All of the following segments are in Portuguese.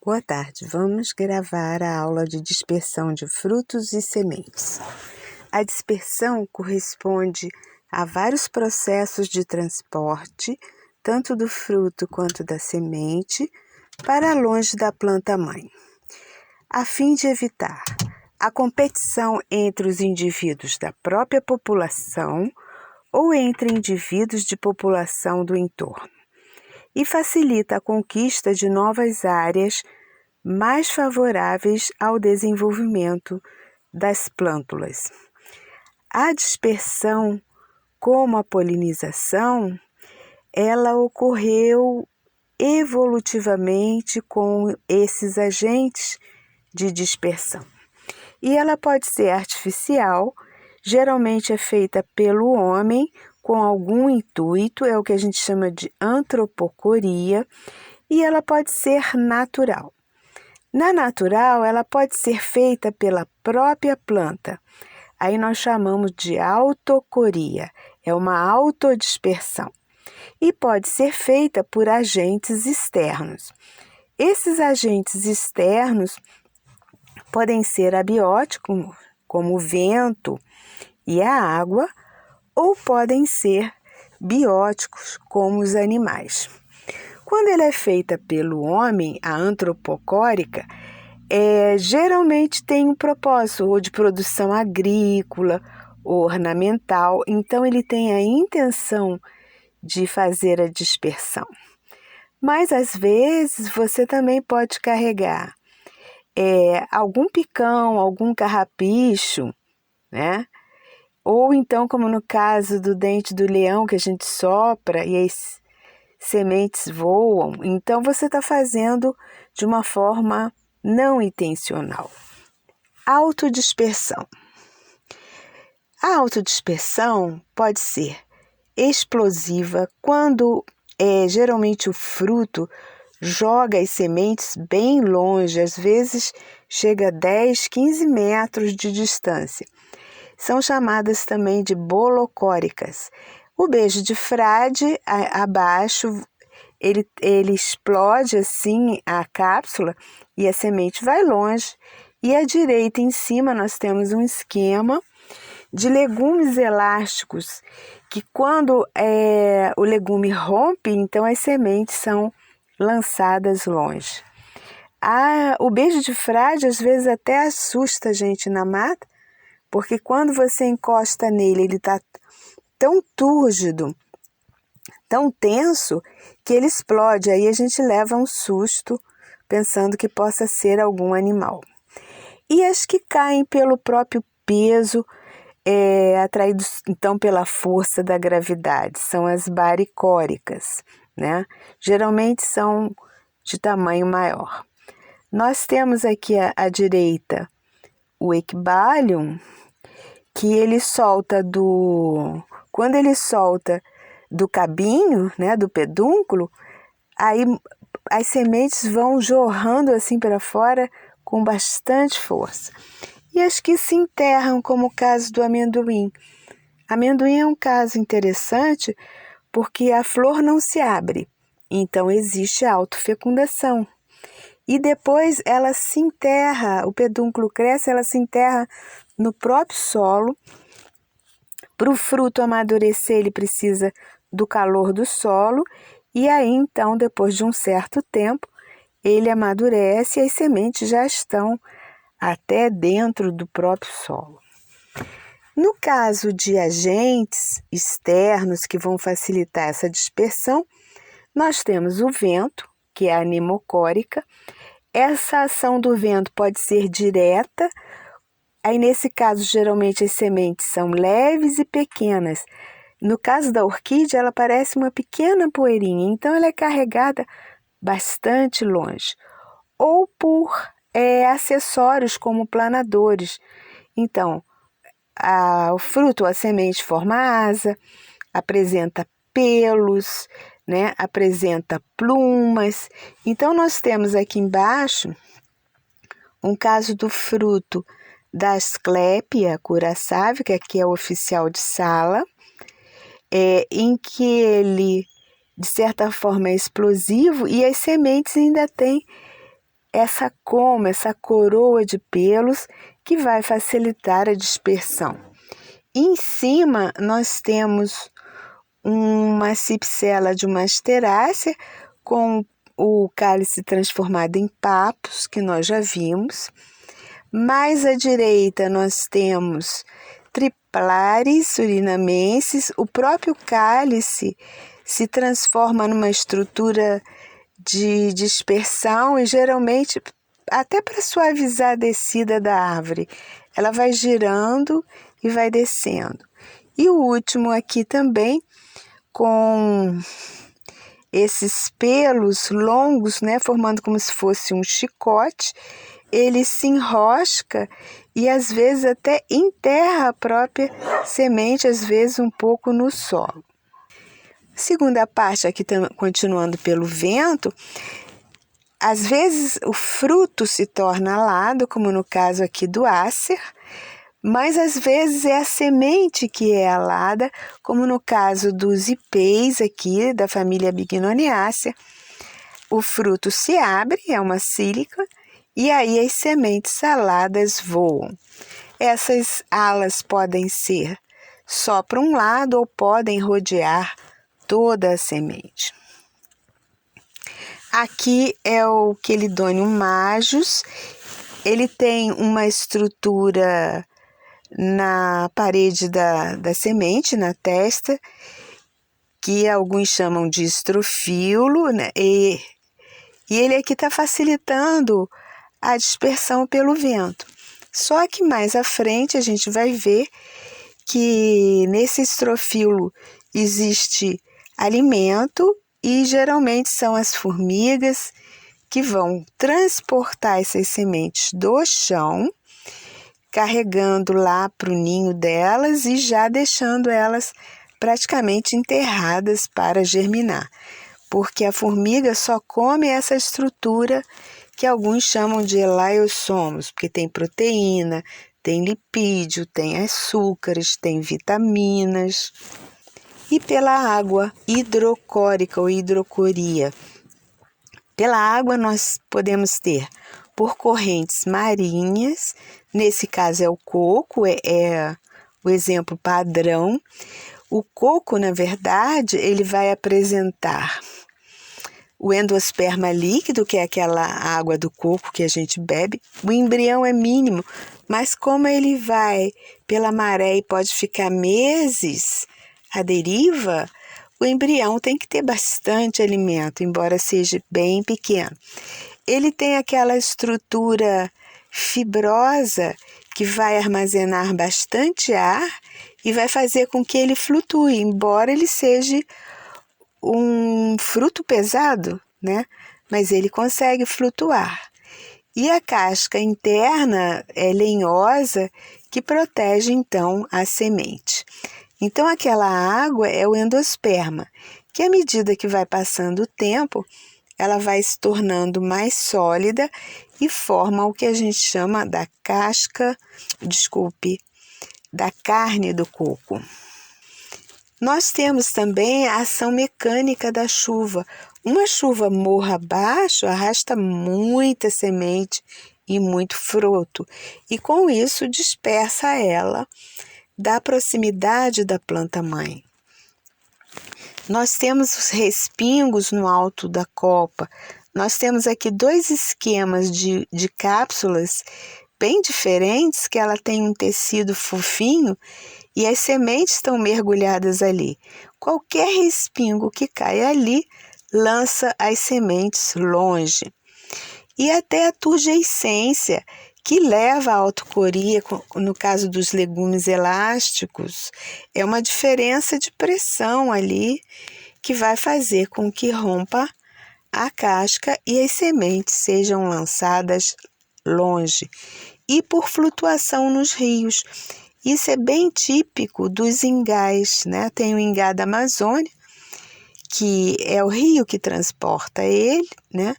Boa tarde, vamos gravar a aula de dispersão de frutos e sementes. A dispersão corresponde a vários processos de transporte, tanto do fruto quanto da semente, para longe da planta-mãe, a fim de evitar a competição entre os indivíduos da própria população ou entre indivíduos de população do entorno, e facilita a conquista de novas áreas mais favoráveis ao desenvolvimento das plântulas. A dispersão, como a polinização, ela ocorreu evolutivamente com esses agentes de dispersão. E ela pode ser artificial, geralmente é feita pelo homem com algum intuito, é o que a gente chama de antropocoria, e ela pode ser natural. Na natural, ela pode ser feita pela própria planta. Aí nós chamamos de autocoria, é uma autodispersão. E pode ser feita por agentes externos. Esses agentes externos podem ser abióticos, como o vento e a água, ou podem ser bióticos, como os animais. Quando ela é feita pelo homem, a antropocórica, geralmente tem um propósito ou de produção agrícola ou ornamental, então ele tem a intenção de fazer a dispersão. Mas às vezes você também pode carregar algum picão, algum carrapicho, né? Ou então, como no caso do dente do leão, que a gente sopra e as sementes voam, então você está fazendo de uma forma não intencional. Autodispersão. A autodispersão pode ser explosiva quando geralmente o fruto joga as sementes bem longe, às vezes chega a 10, 15 metros de distância. São chamadas também de bolocóricas. O beijo de frade, abaixo, ele explode assim a cápsula e a semente vai longe. E à direita, em cima, nós temos um esquema de legumes elásticos, que quando o legume rompe, então as sementes são lançadas longe. O beijo de frade, às vezes, até assusta a gente na mata, porque quando você encosta nele, ele está tão túrgido, tão tenso, que ele explode. Aí a gente leva um susto, pensando que possa ser algum animal. E as que caem pelo próprio peso, atraídos então pela força da gravidade, são as baricóricas, né? Geralmente são de tamanho maior. Nós temos aqui à direita o equibalium, que ele solta quando ele solta do cabinho, né, do pedúnculo, aí as sementes vão jorrando assim para fora com bastante força. E as que se enterram, como o caso do amendoim. Amendoim é um caso interessante porque a flor não se abre, então existe a autofecundação. E depois ela se enterra, o pedúnculo cresce, ela se enterra no próprio solo. Para o fruto amadurecer, ele precisa do calor do solo, e aí então, depois de um certo tempo, ele amadurece e as sementes já estão até dentro do próprio solo. No caso de agentes externos que vão facilitar essa dispersão, nós temos o vento, que é a pneumocórica. Essa ação do vento pode ser direta. Aí, nesse caso, geralmente as sementes são leves e pequenas. No caso da orquídea, ela parece uma pequena poeirinha, então ela é carregada bastante longe. Ou por acessórios como planadores. Então, o fruto, a semente, forma asa, apresenta pelos, né? Apresenta plumas. Então, nós temos aqui embaixo um caso do fruto da Asclepia curaçávica, que é o oficial de sala, em que ele, de certa forma, é explosivo e as sementes ainda têm essa coma, essa coroa de pelos que vai facilitar a dispersão. Em cima nós temos uma cipsela de uma asterácea com o cálice transformado em papos, que nós já vimos. Mais à direita nós temos Triplaris surinamensis. O próprio cálice se transforma numa estrutura de dispersão e geralmente até para suavizar a descida da árvore. Ela vai girando e vai descendo. E o último aqui também, com esses pelos longos, né, formando como se fosse um chicote, ele se enrosca e às vezes até enterra a própria semente, às vezes um pouco no solo. Segunda parte aqui, continuando pelo vento, às vezes o fruto se torna alado, como no caso aqui do Acer, mas às vezes é a semente que é alada, como no caso dos ipês aqui, da família Bignoniaceae. O fruto se abre, é uma sílica, e aí as sementes aladas voam. Essas alas podem ser só para um lado ou podem rodear toda a semente. Aqui é o Chelidonium majus. Ele tem uma estrutura na parede da semente, na testa, que alguns chamam de estrofilo, né? E ele aqui está facilitando a dispersão pelo vento. Só que mais à frente a gente vai ver que nesse estrofilo existe alimento e geralmente são as formigas que vão transportar essas sementes do chão, carregando lá para o ninho delas e já deixando elas praticamente enterradas para germinar, porque a formiga só come essa estrutura que alguns chamam de elaiosomos, porque tem proteína, tem lipídio, tem açúcares, tem vitaminas. E pela água hidrocórica ou hidrocoria. Pela água nós podemos ter por correntes marinhas, nesse caso é o coco, é o exemplo padrão. O coco, na verdade, ele vai apresentar o endosperma líquido, que é aquela água do coco que a gente bebe. O embrião é mínimo, mas como ele vai pela maré e pode ficar meses à deriva, o embrião tem que ter bastante alimento, embora seja bem pequeno. Ele tem aquela estrutura fibrosa que vai armazenar bastante ar e vai fazer com que ele flutue, embora ele seja um fruto pesado, né? Mas ele consegue flutuar. E a casca interna é lenhosa, que protege então a semente. Então aquela água é o endosperma, que à medida que vai passando o tempo, ela vai se tornando mais sólida e forma o que a gente chama da da carne do coco. Nós temos também a ação mecânica da chuva. Uma chuva morra abaixo arrasta muita semente e muito fruto, e com isso dispersa ela da proximidade da planta-mãe. Nós temos os respingos no alto da copa. Nós temos aqui dois esquemas de cápsulas bem diferentes, que ela tem um tecido fofinho e as sementes estão mergulhadas ali. Qualquer respingo que cai ali lança as sementes longe. E até a turgescência, que leva à autocoria, no caso dos legumes elásticos, é uma diferença de pressão ali que vai fazer com que rompa a casca e as sementes sejam lançadas longe. E por flutuação nos rios. Isso é bem típico dos ingás, né? Tem o ingá da Amazônia, que é o rio que transporta ele, né?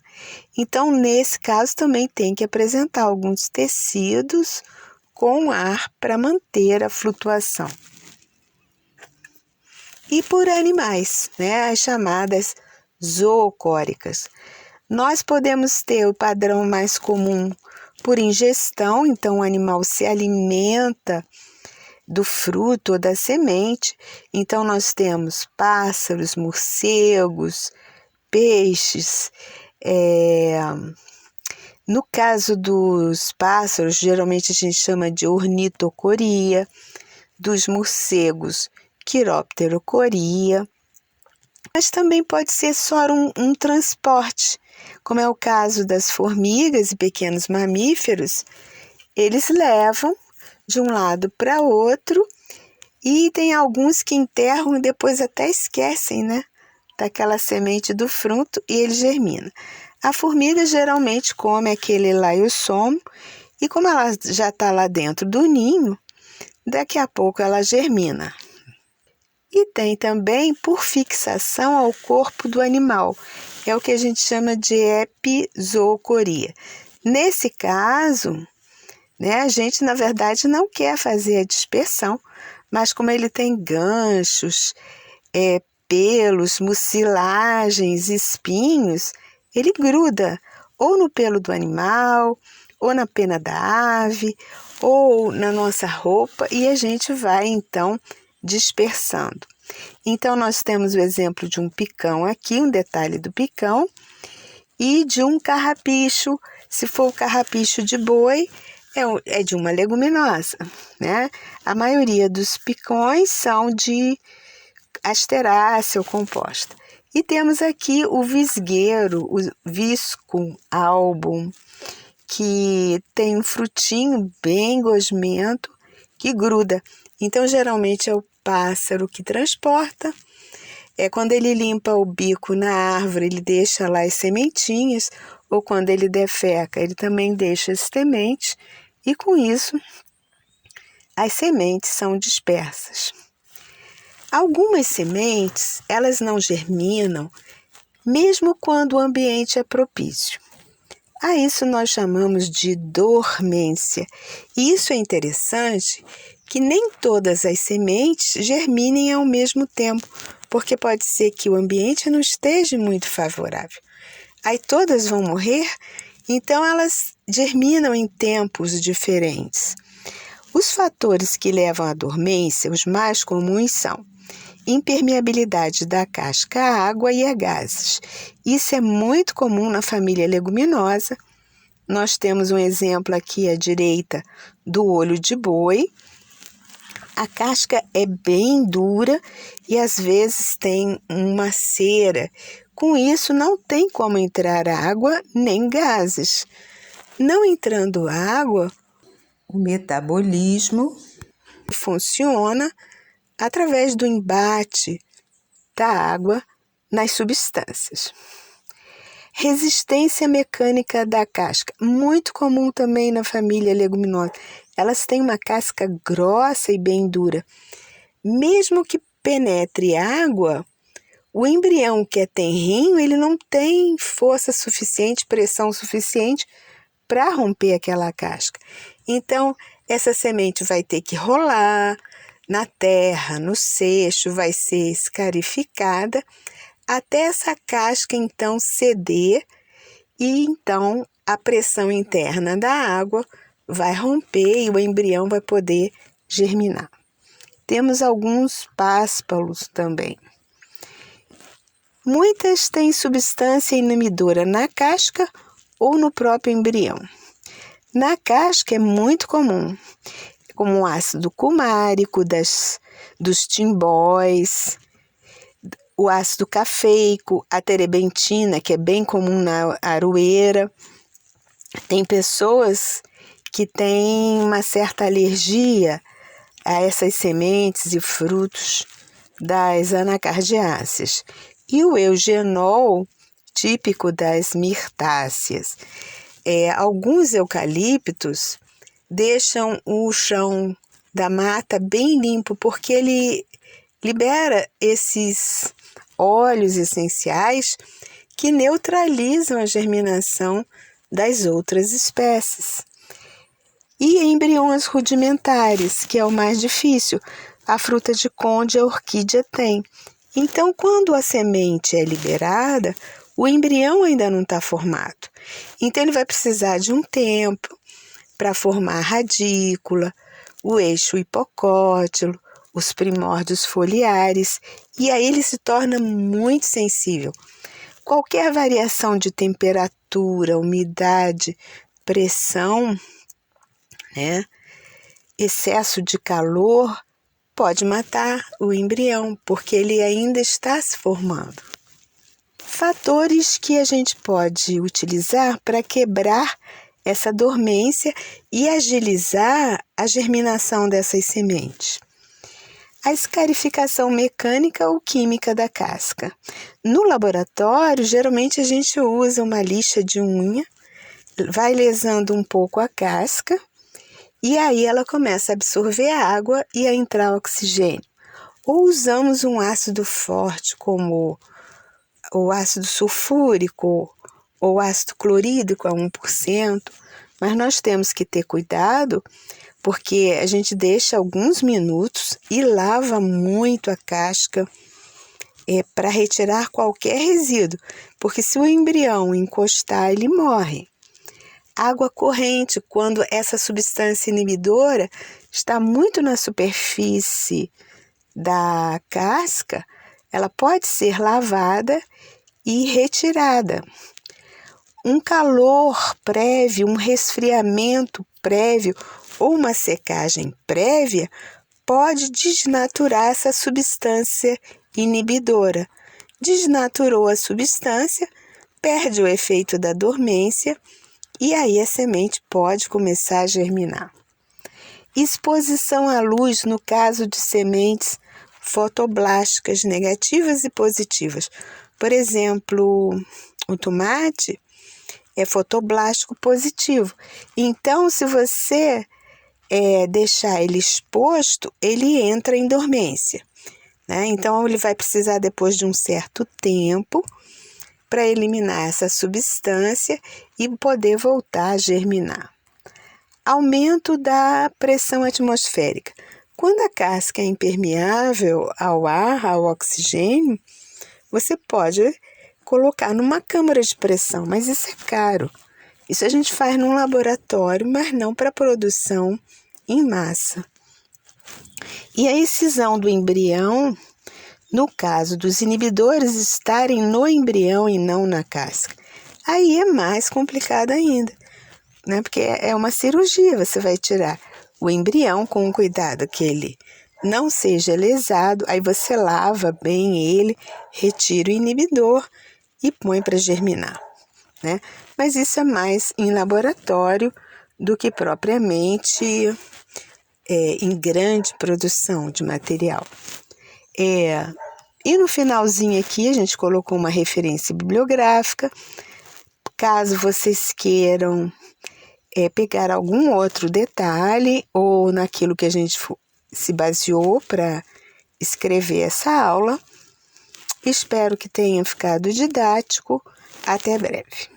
Então, nesse caso, também tem que apresentar alguns tecidos com ar para manter a flutuação. E por animais, né? As chamadas zoocóricas. Nós podemos ter o padrão mais comum por ingestão, então o animal se alimenta do fruto ou da semente. Então nós temos pássaros, morcegos, peixes. No caso dos pássaros, geralmente a gente chama de ornitocoria, dos morcegos, quiropterocoria. Mas também pode ser só um transporte, como é o caso das formigas e pequenos mamíferos. Eles levam de um lado para outro e tem alguns que enterram e depois até esquecem, né, daquela semente do fruto e ele germina. A formiga geralmente come aquele laiosomo e como ela já está lá dentro do ninho, daqui a pouco ela germina. E tem também por fixação ao corpo do animal, é o que a gente chama de epizoocoria. Nesse caso, né, a gente na verdade não quer fazer a dispersão, mas como ele tem ganchos, pelos, mucilagens, espinhos, ele gruda ou no pelo do animal, ou na pena da ave, ou na nossa roupa, e a gente vai então dispersando. Então nós temos o exemplo de um picão aqui, um detalhe do picão, e de um carrapicho. Se for o carrapicho de boi, é de uma leguminosa, né? A maioria dos picões são de asterácea ou composta. E temos aqui o visgueiro, o visco album, que tem um frutinho bem gosmento que gruda. Então, geralmente é o pássaro que transporta. Quando ele limpa o bico na árvore, ele deixa lá as sementinhas, ou quando ele defeca, ele também deixa as sementes, e com isso as sementes são dispersas. Algumas sementes, elas não germinam, mesmo quando o ambiente é propício. A isso nós chamamos de dormência. E isso é interessante, que nem todas as sementes germinem ao mesmo tempo, porque pode ser que o ambiente não esteja muito favorável. Aí todas vão morrer, então elas germinam em tempos diferentes. Os fatores que levam à dormência, os mais comuns são impermeabilidade da casca à água e a gases. Isso é muito comum na família leguminosa. Nós temos um exemplo aqui à direita do olho de boi. A casca é bem dura e às vezes tem uma cera. Com isso não tem como entrar água nem gases. Não entrando água, o metabolismo funciona através do embate da água nas substâncias. Resistência mecânica da casca, muito comum também na família leguminosa. Elas têm uma casca grossa e bem dura. Mesmo que penetre água, o embrião que é tenrinho, ele não tem força suficiente, pressão suficiente para romper aquela casca. Então, essa semente vai ter que rolar na terra, no seixo, vai ser escarificada, até essa casca então ceder e então a pressão interna da água vai romper e o embrião vai poder germinar. Temos alguns páspalos também. Muitas têm substância inibidora na casca ou no próprio embrião. Na casca é muito comum, como o ácido cumárico dos timbóis, o ácido cafeico, a terebentina, que é bem comum na aroeira. Tem pessoas que têm uma certa alergia a essas sementes e frutos das anacardiáceas. E o eugenol, típico das mirtáceas. Alguns eucaliptos deixam o chão da mata bem limpo, porque ele libera esses óleos essenciais que neutralizam a germinação das outras espécies. E embriões rudimentares, que é o mais difícil, a fruta de conde e a orquídea tem. Então, quando a semente é liberada, o embrião ainda não está formado. Então, ele vai precisar de um tempo para formar a radícula, o eixo hipocótilo, os primórdios foliares, e aí ele se torna muito sensível. Qualquer variação de temperatura, umidade, pressão, né, excesso de calor, pode matar o embrião, porque ele ainda está se formando. Fatores que a gente pode utilizar para quebrar essa dormência e agilizar a germinação dessas sementes. A escarificação mecânica ou química da casca. No laboratório, geralmente a gente usa uma lixa de unha, vai lesando um pouco a casca, e aí ela começa a absorver a água e a entrar oxigênio. Ou usamos um ácido forte, como o ácido sulfúrico ou ácido clorídrico a 1%, mas nós temos que ter cuidado, porque a gente deixa alguns minutos e lava muito a casca para retirar qualquer resíduo, porque se o embrião encostar, ele morre. Água corrente, quando essa substância inibidora está muito na superfície da casca, ela pode ser lavada e retirada. Um calor prévio, um resfriamento prévio ou uma secagem prévia pode desnaturar essa substância inibidora. Desnaturou a substância, perde o efeito da dormência e aí a semente pode começar a germinar. Exposição à luz no caso de sementes fotoblásticas negativas e positivas. Por exemplo, o tomate é fotoblástico positivo. Então, se você deixar ele exposto, ele entra em dormência, né? Então, ele vai precisar, depois de um certo tempo, para eliminar essa substância e poder voltar a germinar. Aumento da pressão atmosférica. Quando a casca é impermeável ao ar, ao oxigênio, você pode colocar numa câmara de pressão, mas isso é caro. Isso a gente faz num laboratório, mas não para produção em massa. E a excisão do embrião, no caso dos inibidores estarem no embrião e não na casca, aí é mais complicado ainda, né? Porque é uma cirurgia, você vai tirar o embrião com cuidado que ele não seja lesado, aí você lava bem ele, retira o inibidor e põe para germinar, né? Mas isso é mais em laboratório do que propriamente em grande produção de material. E no finalzinho aqui a gente colocou uma referência bibliográfica, caso vocês queiram pegar algum outro detalhe ou naquilo que a gente se baseou para escrever essa aula. Espero que tenha ficado didático. Até breve.